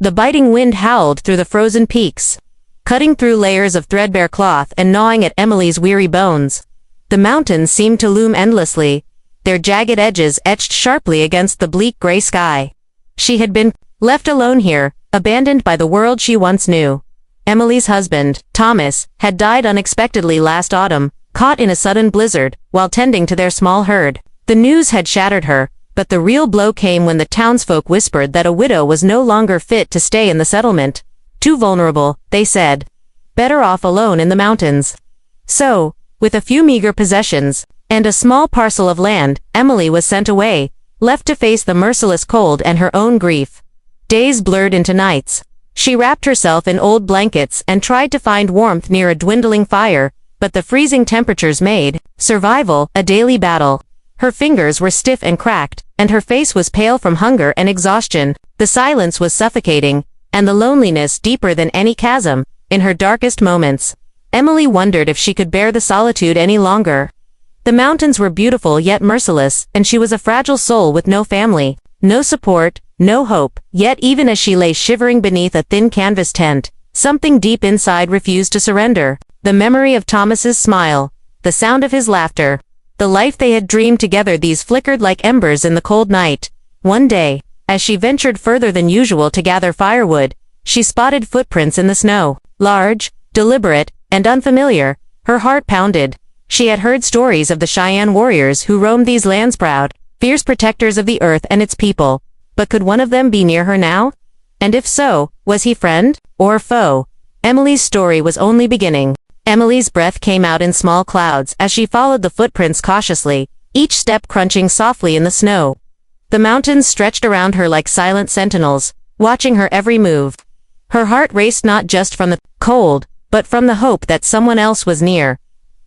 The biting wind howled through the frozen peaks, cutting through layers of threadbare cloth and gnawing at Emily's weary bones. The mountains seemed to loom endlessly, their jagged edges etched sharply against the bleak gray sky. She had been left alone here, abandoned by the world she once knew. Emily's husband, Thomas, had died unexpectedly last autumn, caught in a sudden blizzard, while tending to their small herd. The news had shattered her, but the real blow came when the townsfolk whispered that a widow was no longer fit to stay in the settlement. Too vulnerable, they said. Better off alone in the mountains. So, with a few meager possessions, and a small parcel of land, Emily was sent away, left to face the merciless cold and her own grief. Days blurred into nights. She wrapped herself in old blankets and tried to find warmth near a dwindling fire, but the freezing temperatures made survival a daily battle. Her fingers were stiff and cracked, and her face was pale from hunger and exhaustion. The silence was suffocating, and the loneliness deeper than any chasm. In her darkest moments, Emily wondered if she could bear the solitude any longer. The mountains were beautiful yet merciless, and she was a fragile soul with no family, no support, no hope. Yet even as she lay shivering beneath a thin canvas tent, something deep inside refused to surrender. The memory of Thomas's smile, the sound of his laughter, the life they had dreamed together, these flickered like embers in the cold night. One day, as she ventured further than usual to gather firewood, she spotted footprints in the snow. Large, deliberate, and unfamiliar. Her heart pounded. She had heard stories of the Cheyenne warriors who roamed these lands, proud, fierce protectors of the earth and its people. But could one of them be near her now? And if so, was he friend or foe? Emily's story was only beginning. Emily's breath came out in small clouds as she followed the footprints cautiously, each step crunching softly in the snow. The mountains stretched around her like silent sentinels, watching her every move. Her heart raced not just from the cold, but from the hope that someone else was near.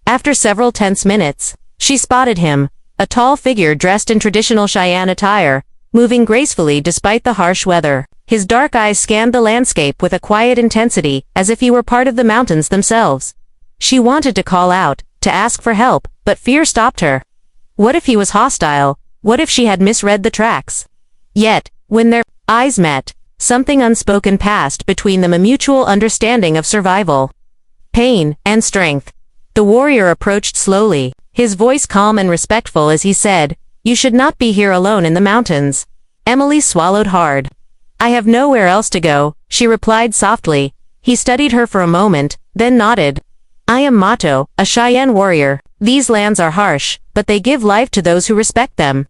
After several tense minutes, she spotted him, a tall figure dressed in traditional Cheyenne attire, moving gracefully despite the harsh weather. His dark eyes scanned the landscape with a quiet intensity, as if he were part of the mountains themselves. She wanted to call out, to ask for help, but fear stopped her. What if he was hostile? What if she had misread the tracks? Yet, when their eyes met, something unspoken passed between them, a mutual understanding of survival, pain, and strength. The warrior approached slowly, his voice calm and respectful as he said, "You should not be here alone in the mountains." Emily swallowed hard. "I have nowhere else to go," she replied softly. He studied her for a moment, then nodded. "I am Mato, a Cheyenne warrior. These lands are harsh, but they give life to those who respect them."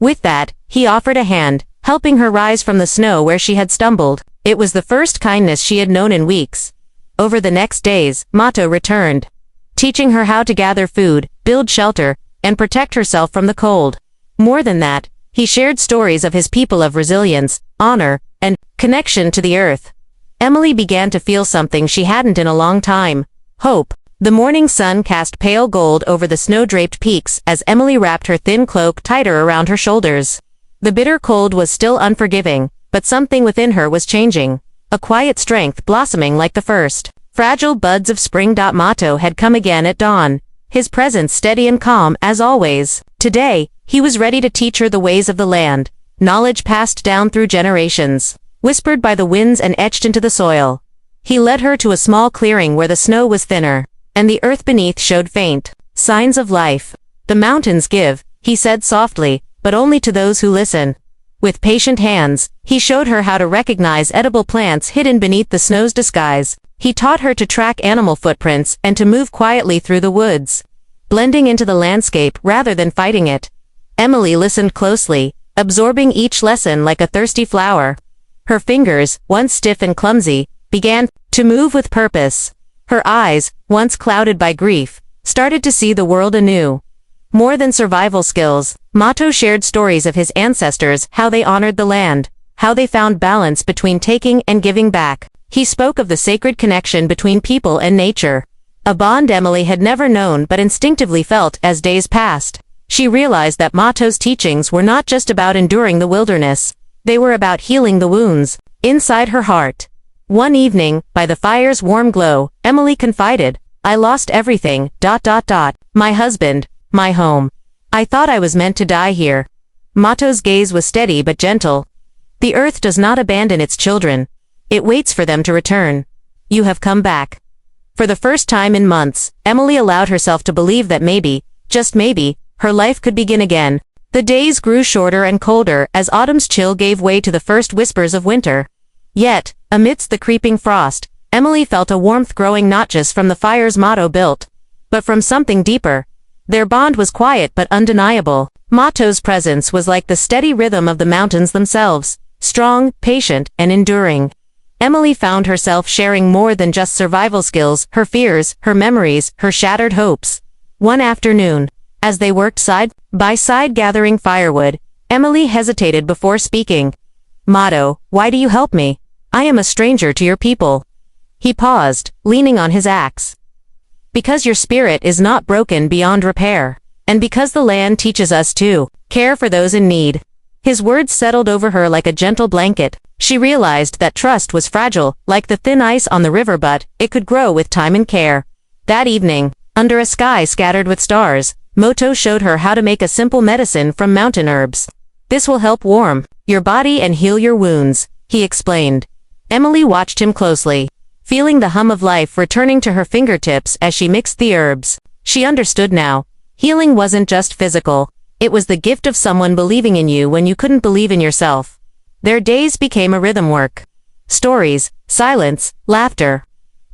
With that, he offered a hand, helping her rise from the snow where she had stumbled. It was the first kindness she had known in weeks. Over the next days, Mato returned, teaching her how to gather food, build shelter, and protect herself from the cold. More than that, he shared stories of his people, of resilience, honor, and connection to the earth. Emily began to feel something she hadn't in a long time: hope. The morning sun cast pale gold over the snow-draped peaks as Emily wrapped her thin cloak tighter around her shoulders. The bitter cold was still unforgiving, but something within her was changing. A quiet strength blossoming like the first fragile buds of spring. Mato had come again at dawn, his presence steady and calm as always. Today, he was ready to teach her the ways of the land, knowledge passed down through generations, whispered by the winds and etched into the soil. He led her to a small clearing where the snow was thinner, and the earth beneath showed faint signs of life. "The mountains give," he said softly, "but only to those who listen." With patient hands, he showed her how to recognize edible plants hidden beneath the snow's disguise. He taught her to track animal footprints and to move quietly through the woods, blending into the landscape rather than fighting it. Emily listened closely, absorbing each lesson like a thirsty flower. Her fingers, once stiff and clumsy, began to move with purpose. Her eyes, once clouded by grief, started to see the world anew. More than survival skills, Mato shared stories of his ancestors, how they honored the land, how they found balance between taking and giving back. He spoke of the sacred connection between people and nature, a bond Emily had never known but instinctively felt as days passed. She realized that Mato's teachings were not just about enduring the wilderness, they were about healing the wounds inside her heart. One evening, by the fire's warm glow, Emily confided, "I lost everything, my husband, my home. I thought I was meant to die here." Mato's gaze was steady but gentle. The earth does not abandon its children. It waits for them to return. You have come back. For the first time in months, Emily allowed herself to believe that maybe, just maybe, her life could begin again. The days grew shorter and colder as autumn's chill gave way to the first whispers of winter. Yet, amidst the creeping frost, Emily felt a warmth growing not just from the fire's Motto built, but from something deeper. Their bond was quiet but undeniable. Motto's presence was like the steady rhythm of the mountains themselves, strong, patient, and enduring. Emily found herself sharing more than just survival skills, her fears, her memories, her shattered hopes. One afternoon, as they worked side by side gathering firewood, Emily hesitated before speaking. "Motto, why do you help me? I am a stranger to your people." He paused, leaning on his axe. "Because your spirit is not broken beyond repair, and because the land teaches us to care for those in need." His words settled over her like a gentle blanket. She realized that trust was fragile, like the thin ice on the river, but it could grow with time and care. That evening, under a sky scattered with stars, Motto showed her how to make a simple medicine from mountain herbs. "This will help warm your body and heal your wounds," he explained. Emily watched him closely, feeling the hum of life returning to her fingertips as she mixed the herbs. She understood now. Healing wasn't just physical. It was the gift of someone believing in you when you couldn't believe in yourself. Their days became a rhythm work. Stories, silence, laughter.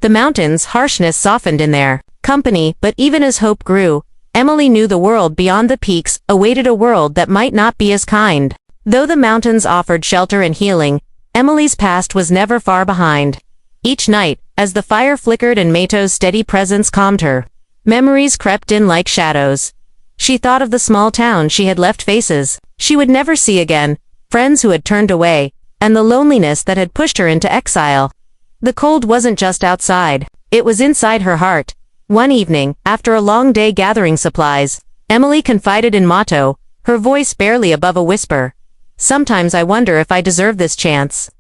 The mountains' harshness softened in their company, but even as hope grew, Emily knew the world beyond the peaks awaited a world that might not be as kind. Though the mountains offered shelter and healing, Emily's past was never far behind. Each night, as the fire flickered and Mato's steady presence calmed her, memories crept in like shadows. She thought of the small town she had left, faces she would never see again, friends who had turned away, and the loneliness that had pushed her into exile. The cold wasn't just outside, it was inside her heart. One evening, after a long day gathering supplies, Emily confided in Motto, her voice barely above a whisper. "Sometimes I wonder if I deserve this chance.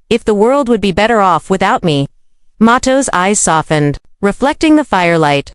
If the world would be better off without me." Motto's eyes softened, reflecting the firelight.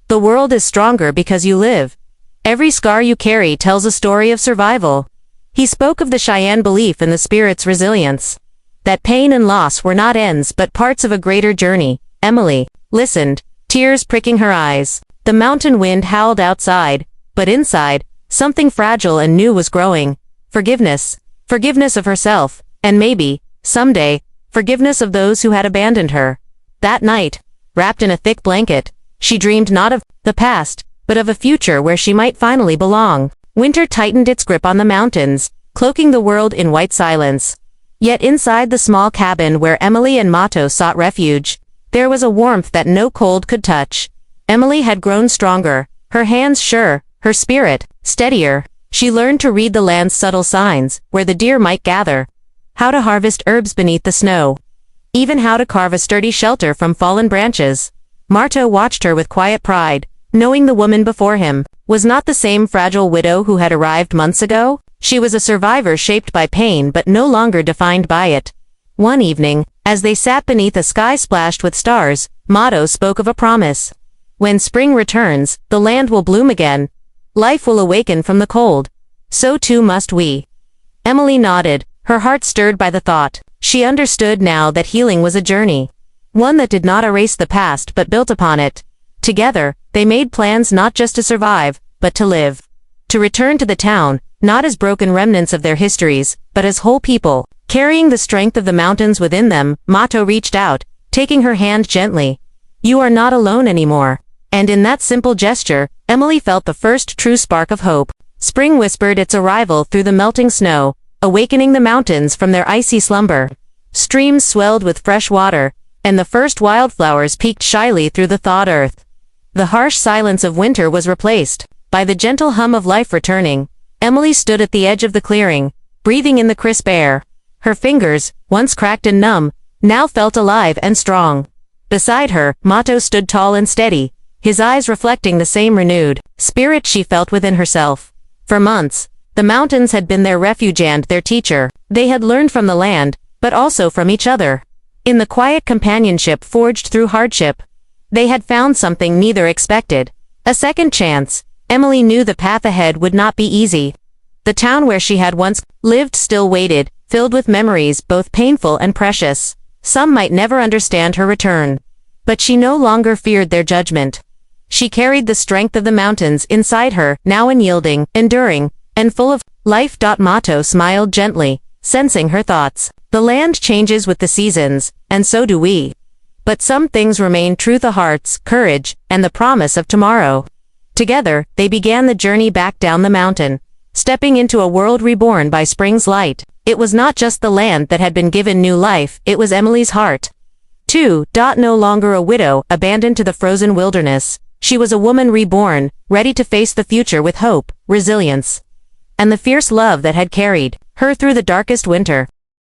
"The world is stronger because you live. Every scar you carry tells a story of survival." He spoke of the Cheyenne belief in the spirit's resilience. That pain and loss were not ends but parts of a greater journey. Emily listened, tears pricking her eyes. The mountain wind howled outside, but inside, something fragile and new was growing. Forgiveness. Forgiveness of herself, and maybe, someday, forgiveness of those who had abandoned her. That night, wrapped in a thick blanket, she dreamed not of the past, but of a future where she might finally belong. Winter tightened its grip on the mountains, cloaking the world in white silence. Yet inside the small cabin where Emily and Motto sought refuge, there was a warmth that no cold could touch. Emily had grown stronger, her hands sure, her spirit steadier. She learned to read the land's subtle signs, where the deer might gather, how to harvest herbs beneath the snow, even how to carve a sturdy shelter from fallen branches. Motto watched her with quiet pride, knowing the woman before him was not the same fragile widow who had arrived months ago. She was a survivor shaped by pain but no longer defined by it. One evening, as they sat beneath a sky splashed with stars, Motto spoke of a promise. "When spring returns, the land will bloom again. Life will awaken from the cold. So too must we." Emily nodded, her heart stirred by the thought. She understood now that healing was a journey, one that did not erase the past but built upon it. Together, they made plans not just to survive, but to live. To return to the town, not as broken remnants of their histories, but as whole people, carrying the strength of the mountains within them. Motto reached out, taking her hand gently. "You are not alone anymore." And in that simple gesture, Emily felt the first true spark of hope. Spring whispered its arrival through the melting snow, awakening the mountains from their icy slumber. Streams swelled with fresh water, and the first wildflowers peeked shyly through the thawed earth. The harsh silence of winter was replaced by the gentle hum of life returning. Emily stood at the edge of the clearing, breathing in the crisp air. Her fingers, once cracked and numb, now felt alive and strong. Beside her, Motto stood tall and steady, his eyes reflecting the same renewed spirit she felt within herself. For months, the mountains had been their refuge and their teacher. They had learned from the land, but also from each other. In the quiet companionship forged through hardship, they had found something neither expected. A second chance. Emily knew the path ahead would not be easy. The town where she had once lived still waited, filled with memories both painful and precious. Some might never understand her return. But she no longer feared their judgment. She carried the strength of the mountains inside her, now unyielding, enduring, and full of life. Motto smiled gently, sensing her thoughts. The land changes with the seasons, and so do we. But some things remain: truth, the hearts, courage, and the promise of tomorrow. Together, they began the journey back down the mountain, stepping into a world reborn by spring's light. It was not just the land that had been given new life, it was Emily's heart, too. No longer a widow, abandoned to the frozen wilderness, she was a woman reborn, ready to face the future with hope, resilience, and the fierce love that had carried her through the darkest winter.